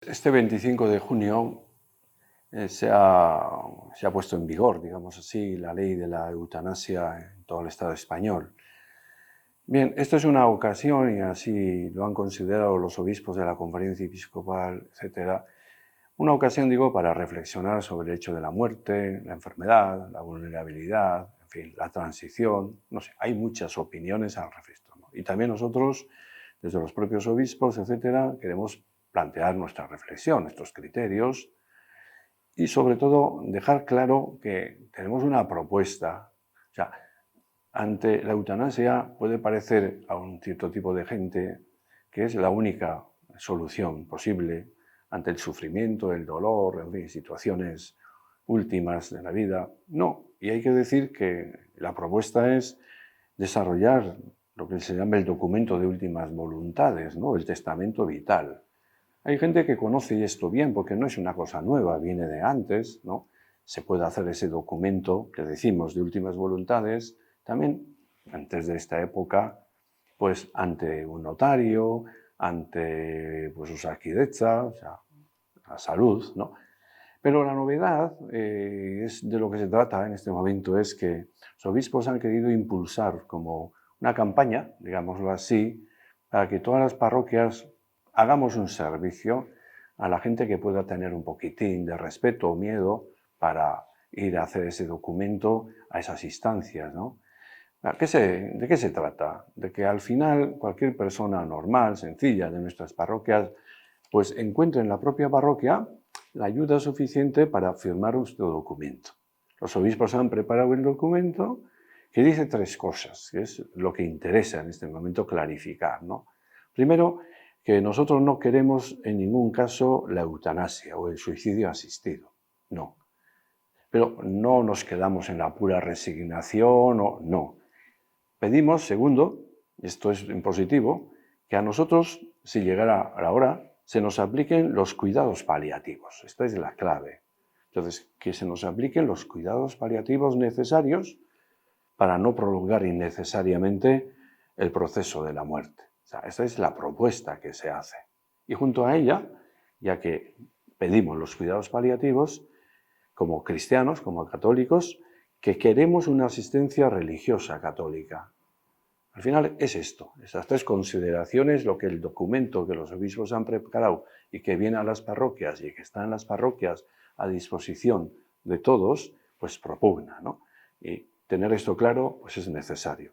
Este 25 de junio se ha puesto en vigor, digamos así, la ley de la eutanasia en todo el Estado español. Bien, esto es una ocasión, y así lo han considerado los obispos de la Conferencia Episcopal, etc., una ocasión, digo, para reflexionar sobre el hecho de la muerte, la enfermedad, la vulnerabilidad, en fin, la transición, no sé, hay muchas opiniones al respecto, ¿no? Y también nosotros, desde los propios obispos, etc., queremos plantear nuestra reflexión, nuestros criterios, y sobre todo dejar claro que tenemos una propuesta. O sea, ante la eutanasia puede parecer a un cierto tipo de gente que es la única solución posible ante el sufrimiento, el dolor, en fin, situaciones últimas de la vida. No, y hay que decir que la propuesta es desarrollar lo que se llama el documento de últimas voluntades, ¿no? El testamento vital. Hay gente que conoce esto bien porque no es una cosa nueva, viene de antes, ¿no? Se puede hacer ese documento que decimos de últimas voluntades también antes de esta época, pues ante un notario, ante pues Osakidetza, o sea, la salud, ¿no? Pero la novedad es de lo que se trata en este momento es que los obispos han querido impulsar como una campaña, digámoslo así, para que todas las parroquias hagamos un servicio a la gente que pueda tener un poquitín de respeto o miedo para ir a hacer ese documento a esas instancias, ¿no? ¿De qué se trata? De que al final cualquier persona normal, sencilla de nuestras parroquias, pues encuentre en la propia parroquia la ayuda suficiente para firmar nuestro documento. Los obispos han preparado el documento que dice tres cosas, que es lo que interesa en este momento clarificar, ¿no? Primero, que nosotros no queremos en ningún caso la eutanasia o el suicidio asistido, no. Pero no nos quedamos en la pura resignación, no. Pedimos, segundo, y esto es en positivo, que a nosotros, si llegara la hora, se nos apliquen los cuidados paliativos. Esta es la clave. Entonces, que se nos apliquen los cuidados paliativos necesarios para no prolongar innecesariamente el proceso de la muerte. O sea, esta es la propuesta que se hace. Y junto a ella, ya que pedimos los cuidados paliativos, como cristianos, como católicos, que queremos una asistencia religiosa católica. Al final es esto, esas tres consideraciones, lo que el documento que los obispos han preparado y que viene a las parroquias y que está en las parroquias a disposición de todos, pues propugna, ¿no? Y tener esto claro, pues es necesario.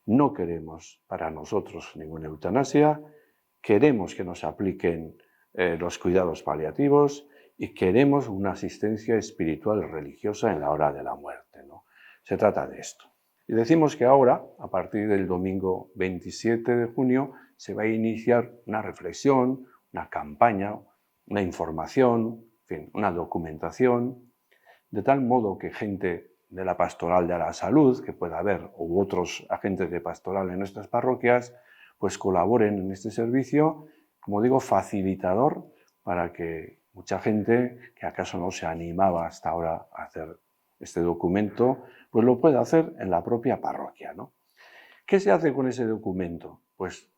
No queremos para nosotros ninguna eutanasia, queremos que nos apliquen los cuidados paliativos y queremos una asistencia espiritual religiosa en la hora de la muerte, ¿no? Se trata de esto. Y decimos que ahora, a partir del domingo 27 de junio, se va a iniciar una reflexión, una campaña, una información, en fin, una documentación, de tal modo que gente de la pastoral de la salud, que pueda haber, u otros agentes de pastoral en nuestras parroquias, pues colaboren en este servicio, como digo, facilitador para que mucha gente que acaso no se animaba hasta ahora a hacer este documento, pues lo puede hacer en la propia parroquia, ¿no? ¿Qué se hace con ese documento? Pues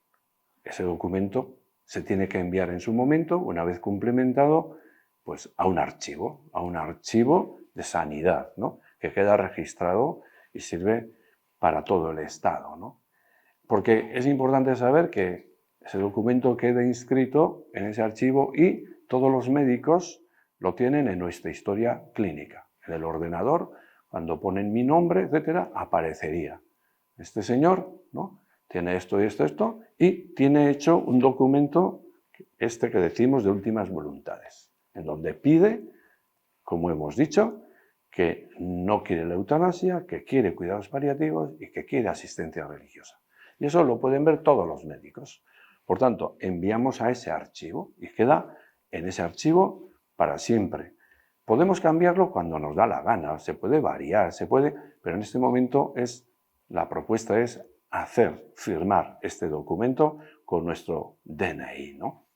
ese documento se tiene que enviar en su momento, una vez complementado, pues a un archivo de sanidad, ¿no? Que queda registrado y sirve para todo el Estado, ¿no? Porque es importante saber que ese documento queda inscrito en ese archivo y todos los médicos lo tienen en nuestra historia clínica. En el ordenador, cuando ponen mi nombre, etcétera, aparecería. Este señor, ¿no? Tiene esto y esto, y tiene hecho un documento, este que decimos de últimas voluntades, en donde pide, como hemos dicho, que no quiere la eutanasia, que quiere cuidados paliativos y que quiere asistencia religiosa. Y eso lo pueden ver todos los médicos. Por tanto, enviamos a ese archivo y queda en ese archivo para siempre. Podemos cambiarlo cuando nos da la gana, se puede variar, pero en este momento la propuesta es firmar este documento con nuestro DNI, ¿no?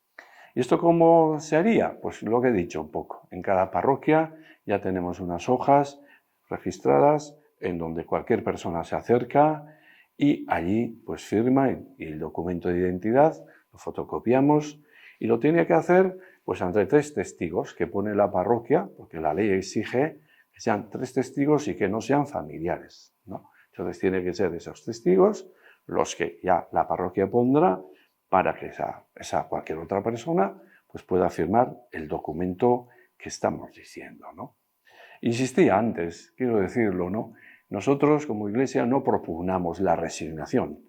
¿Y esto cómo se haría? Pues lo que he dicho un poco. En cada parroquia ya tenemos unas hojas registradas en donde cualquier persona se acerca y allí firma y el documento de identidad lo fotocopiamos y lo tiene que hacer Pues entre 3 testigos que pone la parroquia, porque la ley exige que sean 3 testigos y que no sean familiares, ¿no? Entonces tiene que ser esos testigos los que ya la parroquia pondrá para que esa cualquier otra persona pues pueda firmar el documento que estamos diciendo, ¿no? Insistía antes, quiero decirlo, ¿no? Nosotros como Iglesia no propugnamos la resignación.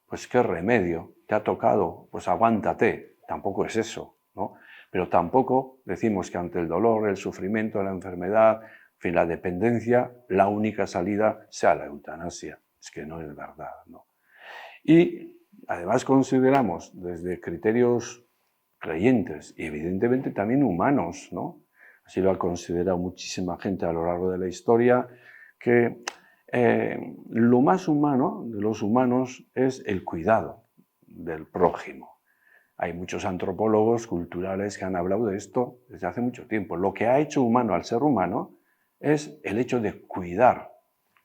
Pues qué remedio, te ha tocado, pues aguántate, tampoco es eso, ¿no? Pero tampoco decimos que ante el dolor, el sufrimiento, la enfermedad, en fin, la dependencia, la única salida sea la eutanasia. Es que no es verdad, ¿no? Y además consideramos desde criterios creyentes y evidentemente también humanos, ¿no? Así lo ha considerado muchísima gente a lo largo de la historia, que lo más humano de los humanos es el cuidado del prójimo. Hay muchos antropólogos culturales que han hablado de esto desde hace mucho tiempo. Lo que ha hecho humano al ser humano es el hecho de cuidar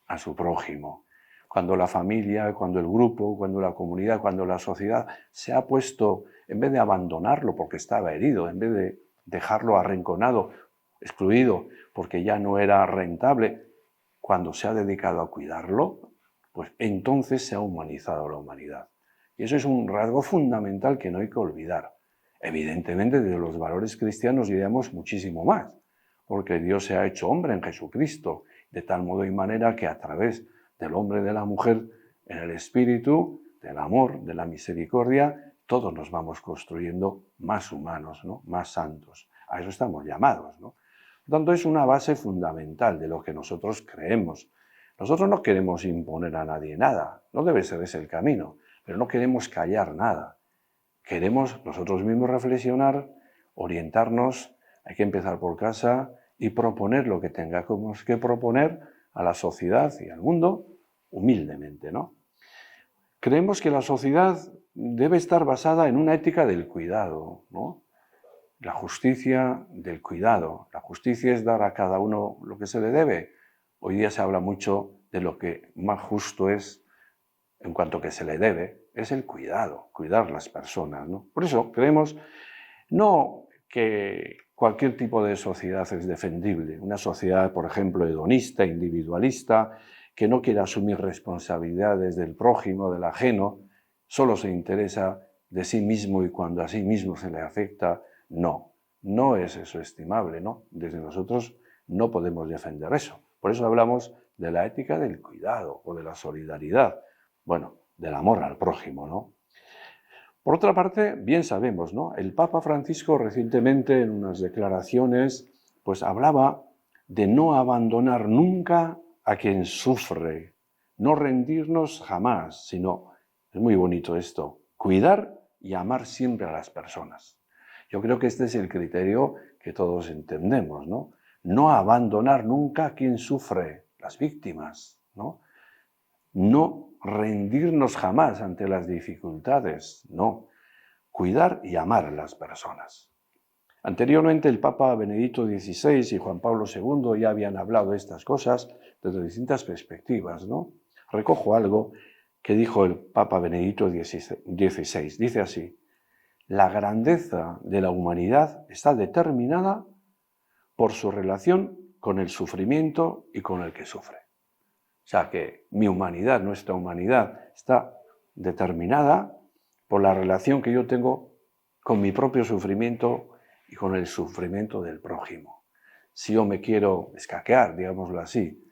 a su prójimo. Cuando la familia, cuando el grupo, cuando la comunidad, cuando la sociedad se ha puesto, en vez de abandonarlo porque estaba herido, en vez de dejarlo arrinconado, excluido, porque ya no era rentable, cuando se ha dedicado a cuidarlo, pues entonces se ha humanizado la humanidad. Y eso es un rasgo fundamental que no hay que olvidar. Evidentemente, de los valores cristianos diríamos muchísimo más, porque Dios se ha hecho hombre en Jesucristo, de tal modo y manera que a través del hombre y de la mujer, en el espíritu, del amor, de la misericordia, todos nos vamos construyendo más humanos, ¿no? Más santos. A eso estamos llamados, ¿no? Por tanto, es una base fundamental de lo que nosotros creemos. Nosotros no queremos imponer a nadie nada, no debe ser ese el camino, pero no queremos callar nada. Queremos nosotros mismos reflexionar, orientarnos, hay que empezar por casa y proponer lo que tengamos que proponer a la sociedad y al mundo humildemente, ¿no? Creemos que la sociedad debe estar basada en una ética del cuidado, ¿no? La justicia del cuidado. La justicia es dar a cada uno lo que se le debe. Hoy día se habla mucho de lo que más justo es en cuanto que se le debe, es el cuidado, cuidar las personas, ¿no? Por eso creemos no que cualquier tipo de sociedad es defendible. Una sociedad, por ejemplo, hedonista, individualista, que no quiere asumir responsabilidades del prójimo, del ajeno, solo se interesa de sí mismo y cuando a sí mismo se le afecta, no. No es eso estimable, ¿no? Desde nosotros no podemos defender eso. Por eso hablamos de la ética del cuidado o de la solidaridad, bueno, del amor al prójimo, ¿no? Por otra parte, bien sabemos, ¿no? El Papa Francisco recientemente en unas declaraciones pues hablaba de no abandonar nunca a quien sufre, no rendirnos jamás, sino, es muy bonito esto, cuidar y amar siempre a las personas. Yo creo que este es el criterio que todos entendemos, ¿no? No abandonar nunca a quien sufre, las víctimas, ¿no? No rendirnos jamás ante las dificultades, no. Cuidar y amar a las personas. Anteriormente el Papa Benedicto XVI y Juan Pablo II ya habían hablado de estas cosas desde distintas perspectivas, ¿no? Recojo algo que dijo el Papa Benedicto XVI. Dice así: la grandeza de la humanidad está determinada por su relación con el sufrimiento y con el que sufre. O sea que mi humanidad, nuestra humanidad, está determinada por la relación que yo tengo con mi propio sufrimiento y con el sufrimiento del prójimo. Si yo me quiero escaquear, digámoslo así,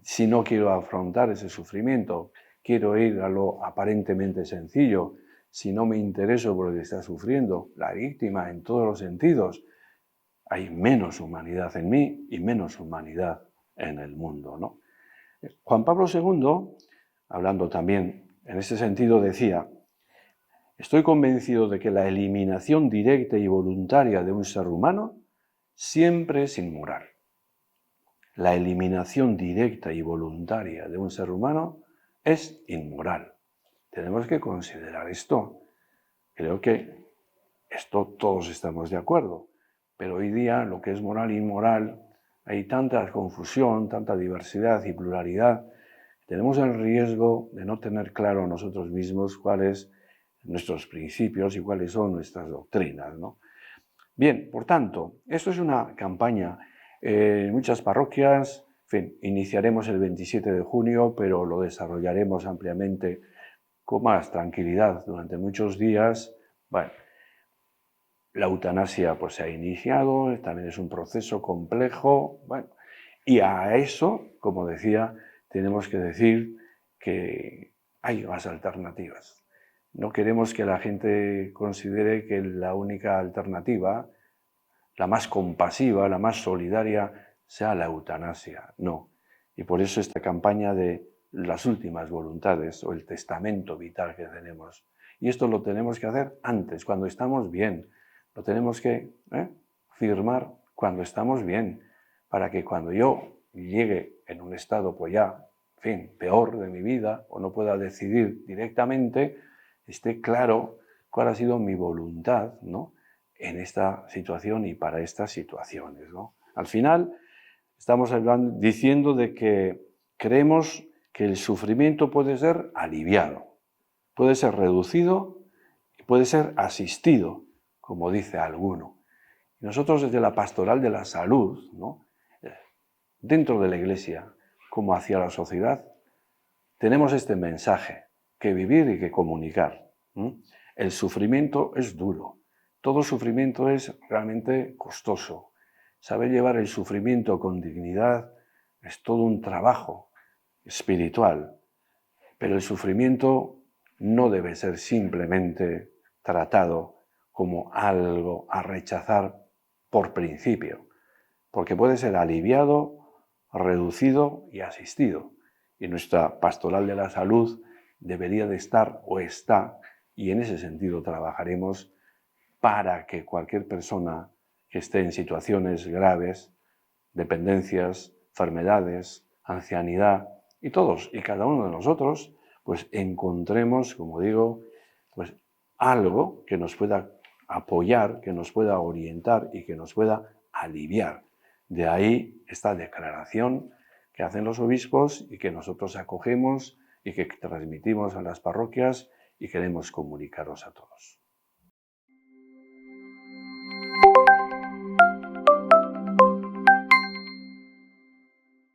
si no quiero afrontar ese sufrimiento, quiero ir a lo aparentemente sencillo, si no me intereso por lo que está sufriendo la víctima en todos los sentidos, hay menos humanidad en mí y menos humanidad en el mundo, ¿no? Juan Pablo II, hablando también en ese sentido, decía: estoy convencido de que la eliminación directa y voluntaria de un ser humano siempre es inmoral. La eliminación directa y voluntaria de un ser humano es inmoral. Tenemos que considerar esto. Creo que esto todos estamos de acuerdo, pero hoy día lo que es moral e inmoral, hay tanta confusión, tanta diversidad y pluralidad. Tenemos el riesgo de no tener claro nosotros mismos cuáles nuestros principios y cuáles son nuestras doctrinas, ¿no? Bien, por tanto, esto es una campaña. En muchas parroquias, en fin, iniciaremos el 27 de junio, pero lo desarrollaremos ampliamente con más tranquilidad durante muchos días. Bueno, la eutanasia pues se ha iniciado, también es un proceso complejo, bueno, y a eso, como decía, tenemos que decir que hay más alternativas. No queremos que la gente considere que la única alternativa, la más compasiva, la más solidaria, sea la eutanasia. No. Y por eso esta campaña de las últimas voluntades o el testamento vital que tenemos. Y esto lo tenemos que hacer antes, cuando estamos bien. Lo tenemos que firmar cuando estamos bien, para que cuando yo llegue en un estado pues ya, en fin, peor de mi vida o no pueda decidir directamente, esté claro cuál ha sido mi voluntad, ¿no?, en esta situación y para estas situaciones, ¿no? Al final estamos diciendo de que creemos que el sufrimiento puede ser aliviado, puede ser reducido y puede ser asistido, como dice alguno. Y nosotros desde la pastoral de la salud, ¿no?, dentro de la Iglesia como hacia la sociedad, tenemos este mensaje que vivir y que comunicar. El sufrimiento es duro. Todo sufrimiento es realmente costoso. Saber llevar el sufrimiento con dignidad es todo un trabajo espiritual. Pero el sufrimiento no debe ser simplemente tratado como algo a rechazar por principio, porque puede ser aliviado, reducido y asistido. Y nuestra pastoral de la salud debería de estar o está, y en ese sentido trabajaremos para que cualquier persona que esté en situaciones graves, dependencias, enfermedades, ancianidad, y todos y cada uno de nosotros, pues encontremos, como digo, pues algo que nos pueda apoyar, que nos pueda orientar y que nos pueda aliviar. De ahí esta declaración que hacen los obispos y que nosotros acogemos y que transmitimos a las parroquias y queremos comunicaros a todos.